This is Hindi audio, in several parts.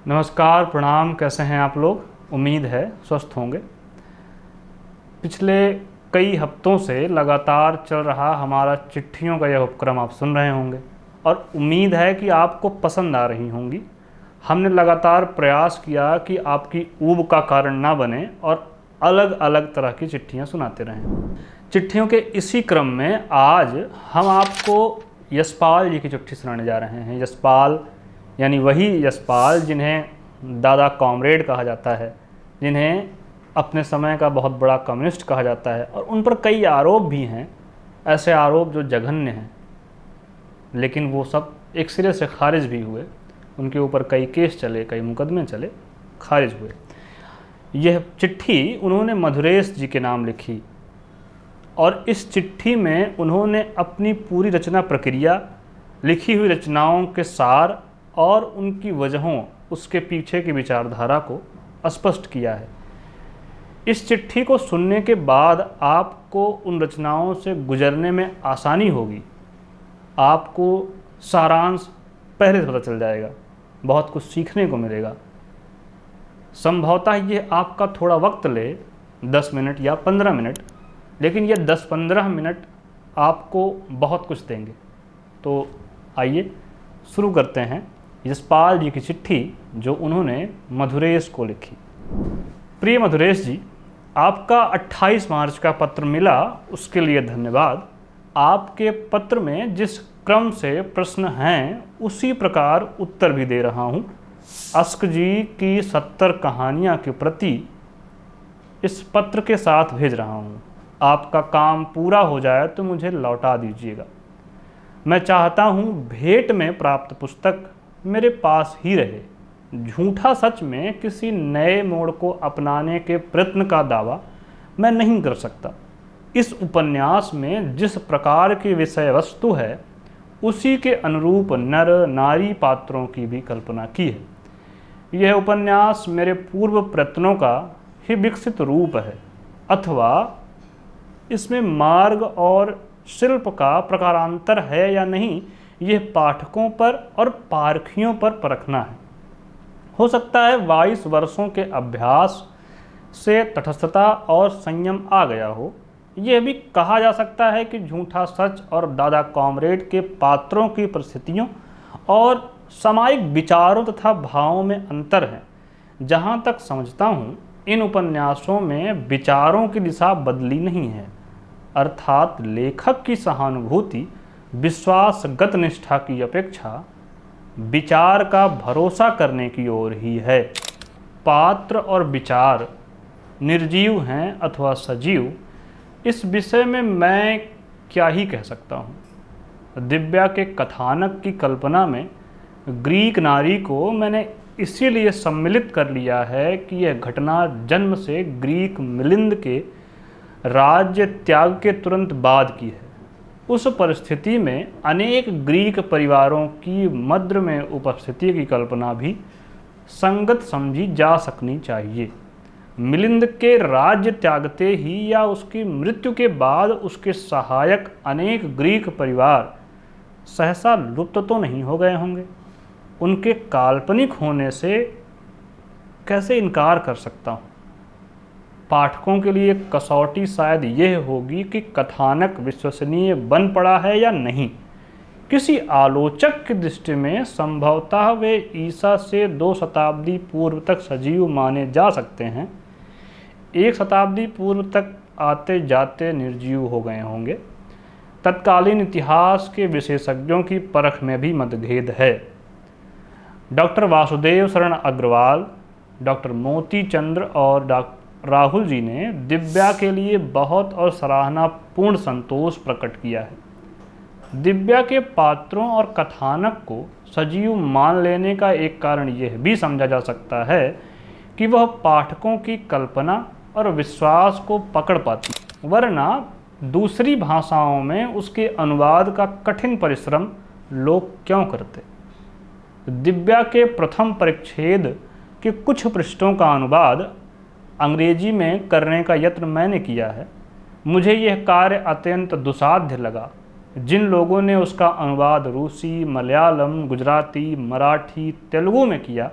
नमस्कार, प्रणाम। कैसे हैं आप लोग? उम्मीद है स्वस्थ होंगे। पिछले कई हफ्तों से लगातार चल रहा हमारा चिट्ठियों का यह उपक्रम आप सुन रहे होंगे और उम्मीद है कि आपको पसंद आ रही होंगी। हमने लगातार प्रयास किया कि आपकी ऊब का कारण ना बने और अलग अलग तरह की चिट्ठियां सुनाते रहें। चिट्ठियों के इसी क्रम में आज हम आपको यशपाल जी की चिट्ठी सुनाने जा रहे हैं। यशपाल यानी वही यशपाल जिन्हें दादा कॉमरेड कहा जाता है, जिन्हें अपने समय का बहुत बड़ा कम्युनिस्ट कहा जाता है और उन पर कई आरोप भी हैं, ऐसे आरोप जो जघन्य हैं, लेकिन वो सब एक सिरे से खारिज भी हुए। उनके ऊपर कई केस चले, कई मुकदमे चले, खारिज हुए। यह चिट्ठी उन्होंने मधुरेश जी के नाम लिखी और इस चिट्ठी में उन्होंने अपनी पूरी रचना प्रक्रिया, लिखी हुई रचनाओं के सार और उनकी वजहों, उसके पीछे की विचारधारा को स्पष्ट किया है। इस चिट्ठी को सुनने के बाद आपको उन रचनाओं से गुजरने में आसानी होगी। आपको सारांश पहले से पता चल जाएगा, बहुत कुछ सीखने को मिलेगा। संभवतः ये आपका थोड़ा वक्त ले, 10 मिनट या 15 मिनट, लेकिन ये 10-15 मिनट आपको बहुत कुछ देंगे। तो आइए शुरू करते हैं यशपाल जी की चिट्ठी जो उन्होंने मधुरेश को लिखी। प्रिय मधुरेश जी, आपका 28 मार्च का पत्र मिला, उसके लिए धन्यवाद। आपके पत्र में जिस क्रम से प्रश्न हैं उसी प्रकार उत्तर भी दे रहा हूँ। अस्क जी की 70 कहानियाँ की प्रति इस पत्र के साथ भेज रहा हूँ। आपका काम पूरा हो जाए तो मुझे लौटा दीजिएगा। मैं चाहता हूँ भेंट में प्राप्त पुस्तक मेरे पास ही रहे। झूठा सच में किसी नए मोड़ को अपनाने के प्रयत्न का दावा मैं नहीं कर सकता। इस उपन्यास में जिस प्रकार की विषय वस्तु है उसी के अनुरूप नर नारी पात्रों की भी कल्पना की है। यह उपन्यास मेरे पूर्व प्रयत्नों का ही विकसित रूप है अथवा इसमें मार्ग और शिल्प का प्रकारांतर है या नहीं, यह पाठकों पर और पारखियों पर परखना है। हो सकता है 22 वर्षों के अभ्यास से तटस्थता और संयम आ गया हो। यह भी कहा जा सकता है कि झूठा सच और दादा कॉमरेड के पात्रों की परिस्थितियों और सामायिक विचारों तथा भावों में अंतर है। जहाँ तक समझता हूँ इन उपन्यासों में विचारों की दिशा बदली नहीं है, अर्थात लेखक की सहानुभूति विश्वासगत निष्ठा की अपेक्षा विचार का भरोसा करने की ओर ही है। पात्र और विचार निर्जीव हैं अथवा सजीव, इस विषय में मैं क्या ही कह सकता हूँ। दिव्या के कथानक की कल्पना में ग्रीक नारी को मैंने इसीलिए सम्मिलित कर लिया है कि यह घटना जन्म से ग्रीक मिलिंद के राज्य त्याग के तुरंत बाद की है। उस परिस्थिति में अनेक ग्रीक परिवारों की मद्र में उपस्थिति की कल्पना भी संगत समझी जा सकनी चाहिए। मिलिंद के राज्य त्यागते ही या उसकी मृत्यु के बाद उसके सहायक अनेक ग्रीक परिवार सहसा लुप्त तो नहीं हो गए होंगे। उनके काल्पनिक होने से कैसे इनकार कर सकता हूँ। पाठकों के लिए कसौटी शायद यह होगी कि कथानक विश्वसनीय बन पड़ा है या नहीं। किसी आलोचक की दृष्टि में संभवतः वे ईसा से 2 शताब्दी पूर्व तक सजीव माने जा सकते हैं। 1 शताब्दी पूर्व तक आते जाते निर्जीव हो गए होंगे। तत्कालीन इतिहास के विशेषज्ञों की परख में भी मतभेद है। डॉक्टर वासुदेव शरण अग्रवाल, डॉक्टर मोती चंद्र और डॉक्टर राहुल जी ने दिव्या के लिए बहुत और सराहनापूर्ण संतोष प्रकट किया है। दिव्या के पात्रों और कथानक को सजीव मान लेने का एक कारण यह भी समझा जा सकता है कि वह पाठकों की कल्पना और विश्वास को पकड़ पाती, वरना दूसरी भाषाओं में उसके अनुवाद का कठिन परिश्रम लोग क्यों करते। दिव्या के प्रथम परिच्छेद के कुछ पृष्ठों का अनुवाद अंग्रेजी में करने का यत्न मैंने किया है। मुझे यह कार्य अत्यंत दुसाध्य लगा। जिन लोगों ने उसका अनुवाद रूसी, मलयालम, गुजराती, मराठी, तेलुगु में किया,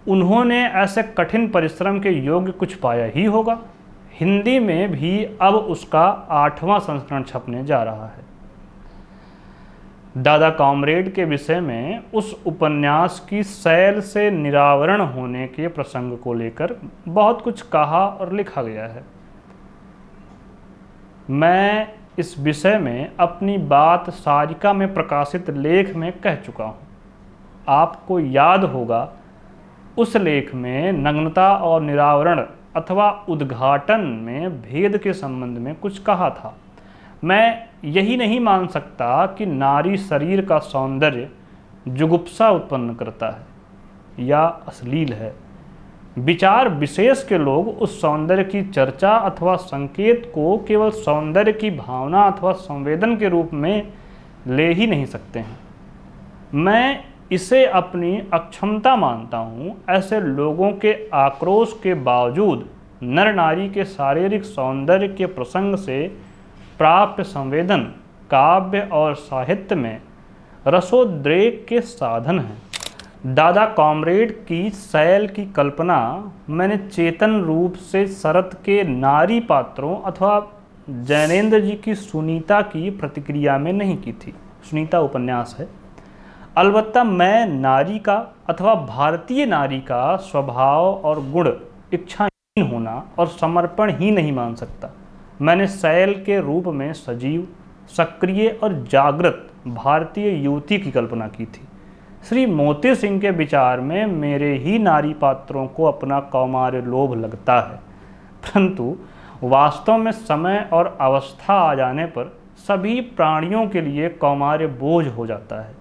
उन्होंने ऐसे कठिन परिश्रम के योग्य कुछ पाया ही होगा। हिंदी में भी अब उसका 8वां संस्करण छपने जा रहा है। दादा कॉमरेड के विषय में उस उपन्यास की शैल से निरावरण होने के प्रसंग को लेकर बहुत कुछ कहा और लिखा गया है। मैं इस विषय में अपनी बात सारिका में प्रकाशित लेख में कह चुका हूँ। आपको याद होगा, उस लेख में नग्नता और निरावरण अथवा उद्घाटन में भेद के संबंध में कुछ कहा था। मैं यही नहीं मान सकता कि नारी शरीर का सौंदर्य जुगुप्सा उत्पन्न करता है या अश्लील है। विचार विशेष के लोग उस सौंदर्य की चर्चा अथवा संकेत को केवल सौंदर्य की भावना अथवा संवेदन के रूप में ले ही नहीं सकते हैं। मैं इसे अपनी अक्षमता मानता हूँ। ऐसे लोगों के आक्रोश के बावजूद नर नारी के शारीरिक सौंदर्य के प्रसंग से प्राप्त संवेदन काव्य और साहित्य में रसोद्रेक के साधन हैं। दादा कॉमरेड की शैल की कल्पना मैंने चेतन रूप से शरत के नारी पात्रों अथवा जैनेन्द्र जी की सुनीता की प्रतिक्रिया में नहीं की थी। सुनीता उपन्यास है। अलबत्ता मैं नारी का अथवा भारतीय नारी का स्वभाव और गुण इच्छाहीन होना और समर्पण ही नहीं मान सकता। मैंने शैल के रूप में सजीव, सक्रिय और जागृत भारतीय युवती की कल्पना की थी। श्री मोती सिंह के विचार में मेरे ही नारी पात्रों को अपना कौमार्य लोभ लगता है, परंतु वास्तव में समय और अवस्था आ जाने पर सभी प्राणियों के लिए कौमार्य बोझ हो जाता है।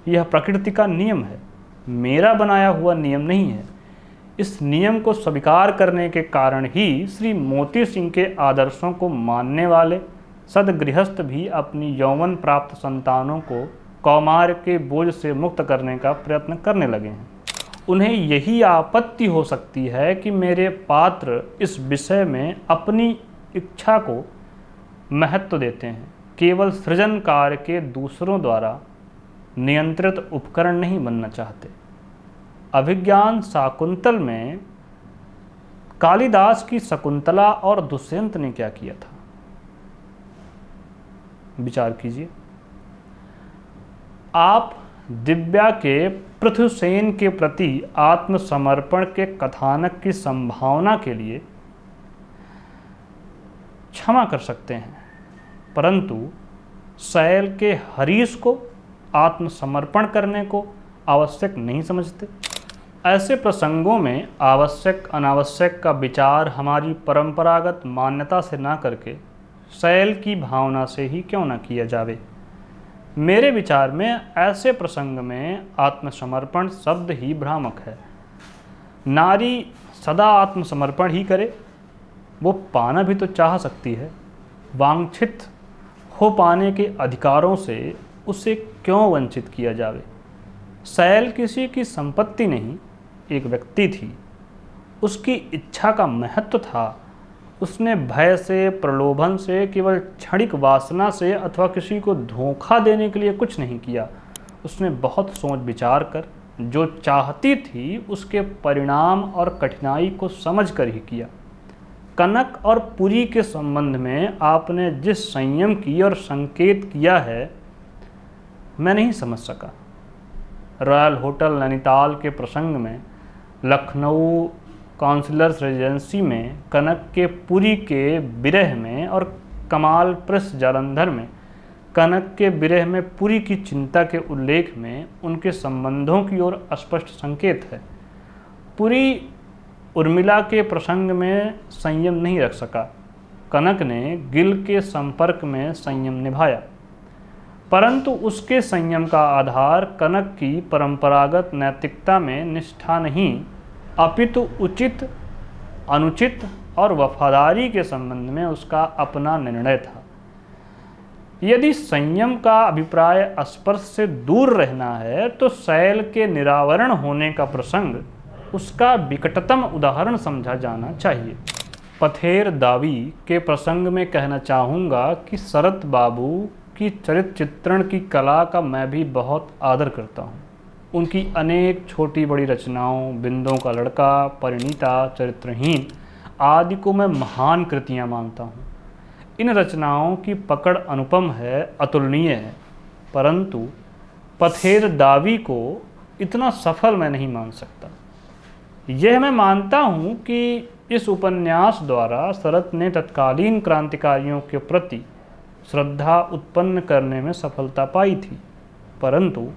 यह प्रकृति का नियम है, मेरा बनाया हुआ नियम नहीं है। इस नियम को स्वीकार करने के कारण ही श्री मोती सिंह के आदर्शों को मानने वाले सदगृहस्थ भी अपनी यौवन प्राप्त संतानों को कौमार के बोझ से मुक्त करने का प्रयत्न करने लगे हैं। उन्हें यही आपत्ति हो सकती है कि मेरे पात्र इस विषय में अपनी इच्छा को महत्व देते हैं, केवल सृजन कार्य के दूसरों द्वारा नियंत्रित उपकरण नहीं बनना चाहते। अभिज्ञान शाकुंतल में कालिदास की शकुंतला और दुष्यंत ने क्या किया था, विचार कीजिए। आप दिव्या के पृथुसेन के प्रति आत्मसमर्पण के कथानक की संभावना के लिए क्षमा कर सकते हैं, परंतु शैल के हरीश को आत्मसमर्पण करने को आवश्यक नहीं समझते। ऐसे प्रसंगों में आवश्यक अनावश्यक का विचार हमारी परंपरागत मान्यता से ना करके शैल की भावना से ही क्यों न किया जावे। मेरे विचार में ऐसे प्रसंग में आत्मसमर्पण शब्द ही भ्रामक है। नारी सदा आत्मसमर्पण ही करे, वो पाना भी तो चाह सकती है। वांछित हो पाने के अधिकारों से उसे क्यों वंचित किया जावे। शैल किसी की संपत्ति नहीं, एक व्यक्ति थी। उसकी इच्छा का महत्व था। उसने भय से, प्रलोभन से, केवल क्षणिक वासना से अथवा किसी को धोखा देने के लिए कुछ नहीं किया। उसने बहुत सोच विचार कर जो चाहती थी उसके परिणाम और कठिनाई को समझ कर ही किया। कनक और पुरी के संबंध में आपने जिस संयम की और संकेत किया है, मैं नहीं समझ सका। रॉयल होटल नैनीताल के प्रसंग में, लखनऊ काउंसिलर्स रेजिडेंसी में कनक के पुरी के विरह में और कमाल प्रेस जालंधर में कनक के विरह में पुरी की चिंता के उल्लेख में उनके संबंधों की ओर स्पष्ट संकेत है। पुरी उर्मिला के प्रसंग में संयम नहीं रख सका। कनक ने गिल के संपर्क में संयम निभाया, परंतु उसके संयम का आधार कनक की परंपरागत नैतिकता में निष्ठा नहीं, अपितु उचित, अनुचित और वफादारी के संबंध में उसका अपना निर्णय था। यदि संयम का अभिप्राय स्पर्श से दूर रहना है तो शैल के निरावरण होने का प्रसंग उसका विकटतम उदाहरण समझा जाना चाहिए। पथेर दावी के प्रसंग में कहना चाहूँगा कि शरत बाबू की चरित्र चित्रण की कला का मैं भी बहुत आदर करता हूँ। उनकी अनेक छोटी बड़ी रचनाओं, बिंदों का लड़का, परिणीता, चरित्रहीन आदि को मैं महान कृतियाँ मानता हूँ। इन रचनाओं की पकड़ अनुपम है, अतुलनीय है, परंतु पथेर दावी को इतना सफल मैं नहीं मान सकता। यह मैं मानता हूँ कि इस उपन्यास द्वारा शरत ने तत्कालीन क्रांतिकारियों के प्रति श्रद्धा उत्पन्न करने में सफलता पाई थी, परंतु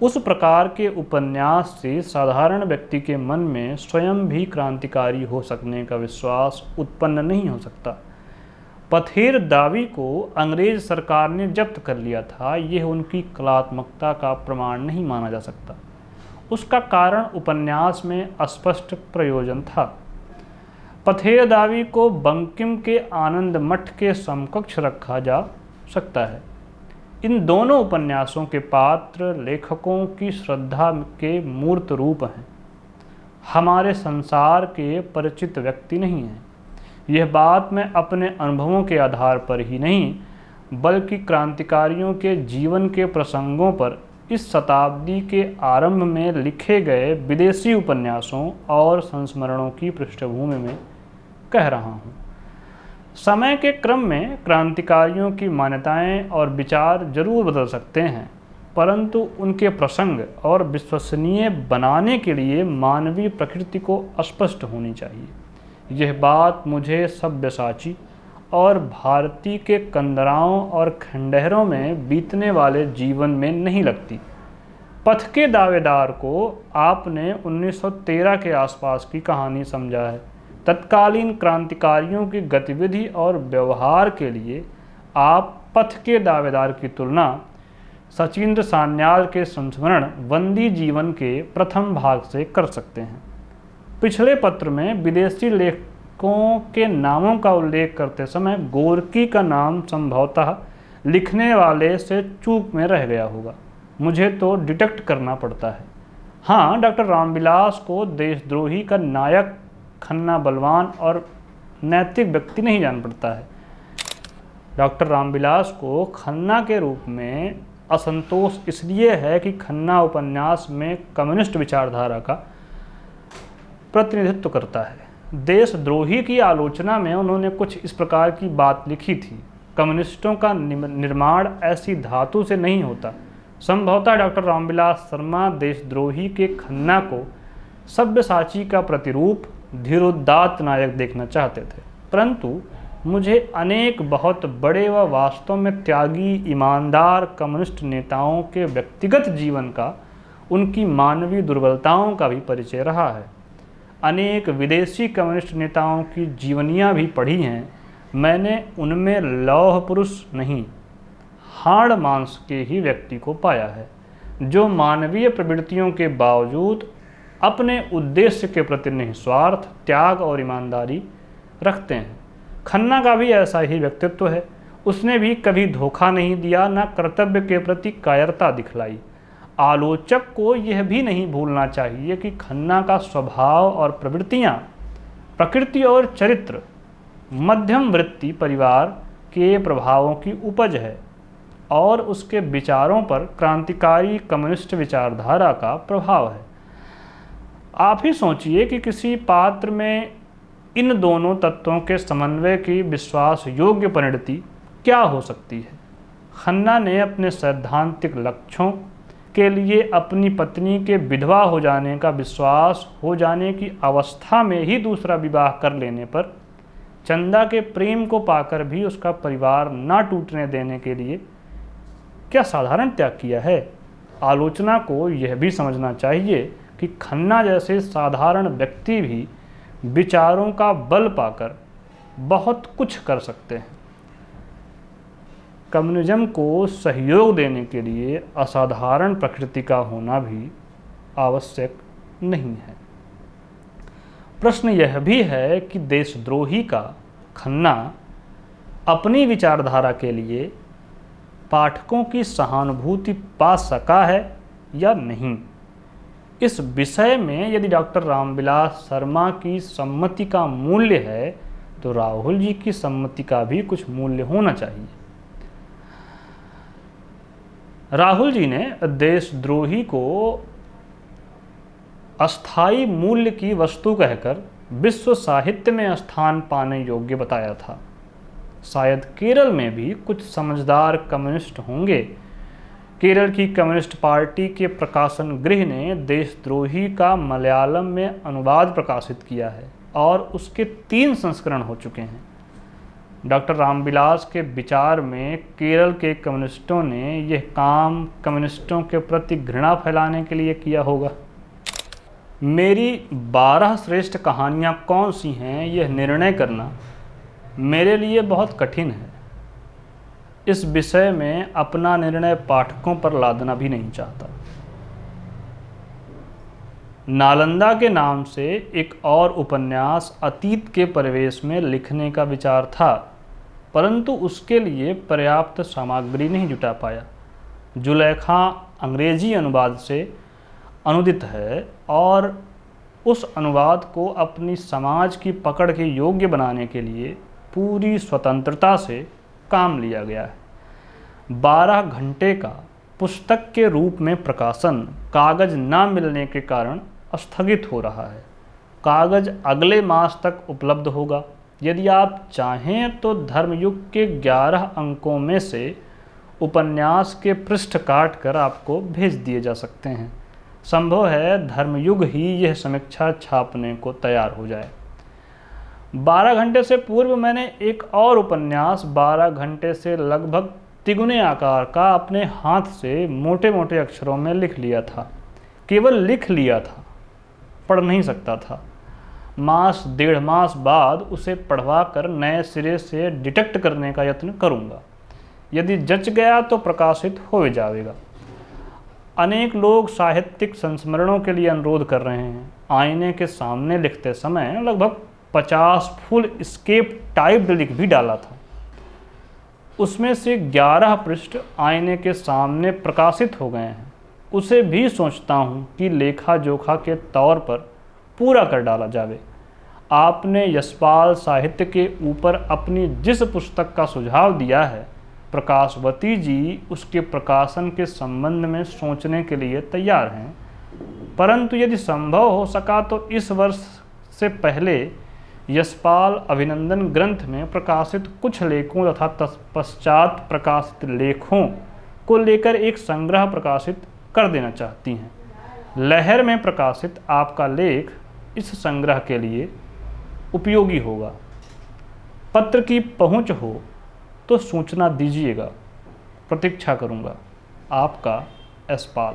उस प्रकार के उपन्यास से साधारण व्यक्ति के मन में स्वयं भी क्रांतिकारी हो सकने का विश्वास उत्पन्न नहीं हो सकता। पथेर दावी को अंग्रेज सरकार ने जब्त कर लिया था, यह उनकी कलात्मकता का प्रमाण नहीं माना जा सकता। उसका कारण उपन्यास में अस्पष्ट प्रयोजन था। पथेर दावी को बंकिम के आनंद मठ के समकक्ष रखा जा सकता है। इन दोनों उपन्यासों के पात्र लेखकों की श्रद्धा के मूर्त रूप हैं, हमारे संसार के परिचित व्यक्ति नहीं हैं। यह बात मैं अपने अनुभवों के आधार पर ही नहीं बल्कि क्रांतिकारियों के जीवन के प्रसंगों पर इस शताब्दी के आरंभ में लिखे गए विदेशी उपन्यासों और संस्मरणों की पृष्ठभूमि में कह रहा हूँ। समय के क्रम में क्रांतिकारियों की मान्यताएं और विचार जरूर बदल सकते हैं, परंतु उनके प्रसंग और विश्वसनीय बनाने के लिए मानवीय प्रकृति को स्पष्ट होनी चाहिए। यह बात मुझे सब्यसाची और भारती के कंदराओं और खंडहरों में बीतने वाले जीवन में नहीं लगती। पथ के दावेदार को आपने 1913 के आसपास की कहानी समझा है। तत्कालीन क्रांतिकारियों की गतिविधि और व्यवहार के लिए आप पथ के दावेदार की तुलना सचिंद्र सान्याल के संस्मरण बंदी जीवन के प्रथम भाग से कर सकते हैं। पिछले पत्र में विदेशी लेखकों के नामों का उल्लेख करते समय गोरकी का नाम संभवतः लिखने वाले से चूक में रह गया होगा, मुझे तो डिटेक्ट करना पड़ता है। हाँ, डॉक्टर रामविलास को देशद्रोही का नायक, खन्ना बलवान और नैतिक व्यक्ति नहीं जान पड़ता है। डॉक्टर रामविलास को खन्ना के रूप में असंतोष इसलिए है कि खन्ना उपन्यास में कम्युनिस्ट विचारधारा का प्रतिनिधित्व करता है। देशद्रोही की आलोचना में उन्होंने कुछ इस प्रकार की बात लिखी थी, कम्युनिस्टों का निर्माण ऐसी धातु से नहीं होता। संभवतः डॉक्टर रामविलास शर्मा देशद्रोही के खन्ना को सब्यसाची का प्रतिरूप, धीरोदात्त नायक देखना चाहते थे, परंतु मुझे अनेक बहुत बड़े व वास्तव में त्यागी, ईमानदार कम्युनिस्ट नेताओं के व्यक्तिगत जीवन का, उनकी मानवीय दुर्बलताओं का भी परिचय रहा है। अनेक विदेशी कम्युनिस्ट नेताओं की जीवनियाँ भी पढ़ी हैं। मैंने उनमें लौह पुरुष नहीं, हाड़ मांस के ही व्यक्ति को पाया है, जो मानवीय प्रवृत्तियों के बावजूद अपने उद्देश्य के प्रति निस्वार्थ त्याग और ईमानदारी रखते हैं। खन्ना का भी ऐसा ही व्यक्तित्व है। उसने भी कभी धोखा नहीं दिया, न कर्तव्य के प्रति कायरता दिखलाई। आलोचक को यह भी नहीं भूलना चाहिए कि खन्ना का स्वभाव और प्रवृत्तियाँ, प्रकृति और चरित्र मध्यम वृत्ति परिवार के प्रभावों की उपज है और उसके विचारों पर क्रांतिकारी कम्युनिस्ट विचारधारा का प्रभाव है। आप ही सोचिए कि किसी पात्र में इन दोनों तत्वों के समन्वय की विश्वास योग्य परिणति क्या हो सकती है। खन्ना ने अपने सैद्धांतिक लक्ष्यों के लिए अपनी पत्नी के विधवा हो जाने का विश्वास हो जाने की अवस्था में ही दूसरा विवाह कर लेने पर चंदा के प्रेम को पाकर भी उसका परिवार ना टूटने देने के लिए क्या साधारण त्याग किया है। आलोचना को यह भी समझना चाहिए कि खन्ना जैसे साधारण व्यक्ति भी विचारों का बल पाकर बहुत कुछ कर सकते हैं। कम्युनिज्म को सहयोग देने के लिए असाधारण प्रकृति का होना भी आवश्यक नहीं है। प्रश्न यह भी है कि देशद्रोही का खन्ना अपनी विचारधारा के लिए पाठकों की सहानुभूति पा सका है या नहीं। इस विषय में यदि डॉक्टर रामविलास शर्मा की सम्मति का मूल्य है तो राहुल जी की सम्मति का भी कुछ मूल्य होना चाहिए। राहुल जी ने देशद्रोही को अस्थाई मूल्य की वस्तु कहकर विश्व साहित्य में स्थान पाने योग्य बताया था। शायद केरल में भी कुछ समझदार कम्युनिस्ट होंगे। केरल की कम्युनिस्ट पार्टी के प्रकाशन गृह ने देशद्रोही का मलयालम में अनुवाद प्रकाशित किया है और उसके 3 संस्करण हो चुके हैं। डॉक्टर रामविलास के विचार में केरल के कम्युनिस्टों ने यह काम कम्युनिस्टों के प्रति घृणा फैलाने के लिए किया होगा। मेरी 12 श्रेष्ठ कहानियाँ कौन सी हैं यह निर्णय करना मेरे लिए बहुत कठिन है। इस विषय में अपना निर्णय पाठकों पर लादना भी नहीं चाहता। नालंदा के नाम से एक और उपन्यास अतीत के परिवेश में लिखने का विचार था, परंतु उसके लिए पर्याप्त सामग्री नहीं जुटा पाया। जुलेखा अंग्रेजी अनुवाद से अनुदित है और उस अनुवाद को अपनी समाज की पकड़ के योग्य बनाने के लिए पूरी स्वतंत्रता से काम लिया गया है। 12 घंटे का पुस्तक के रूप में प्रकाशन कागज न मिलने के कारण स्थगित हो रहा है। कागज अगले मास तक उपलब्ध होगा। यदि आप चाहें तो धर्मयुग के 11 अंकों में से उपन्यास के पृष्ठ काट कर आपको भेज दिए जा सकते हैं। संभव है धर्मयुग ही यह समीक्षा छापने को तैयार हो जाए। 12 घंटे से पूर्व मैंने एक और उपन्यास 12 घंटे से लगभग तिगुने आकार का अपने हाथ से मोटे मोटे अक्षरों में लिख लिया था। केवल लिख लिया था, पढ़ नहीं सकता था। मास 1.5 मास बाद उसे पढ़वा कर नए सिरे से डिटेक्ट करने का यत्न करूँगा। यदि जच गया तो प्रकाशित हो जाएगा। अनेक लोग साहित्यिक संस्मरणों के लिए अनुरोध कर रहे हैं। आईने के सामने लिखते समय लगभग 50 फुल स्केप टाइप्ड लिख भी डाला था। उसमें से 11 पृष्ठ आईने के सामने प्रकाशित हो गए हैं। उसे भी सोचता हूँ कि लेखा जोखा के तौर पर पूरा कर डाला जावे। आपने यशपाल साहित्य के ऊपर अपनी जिस पुस्तक का सुझाव दिया है, प्रकाशवती जी उसके प्रकाशन के संबंध में सोचने के लिए तैयार हैं, परंतु यदि संभव हो सका तो इस वर्ष से पहले यशपाल अभिनंदन ग्रंथ में प्रकाशित कुछ लेखों तथा तत्पश्चात प्रकाशित लेखों को लेकर एक संग्रह प्रकाशित कर देना चाहती हैं। लहर में प्रकाशित आपका लेख इस संग्रह के लिए उपयोगी होगा। पत्र की पहुंच हो तो सूचना दीजिएगा। प्रतीक्षा करूंगा। आपका यशपाल।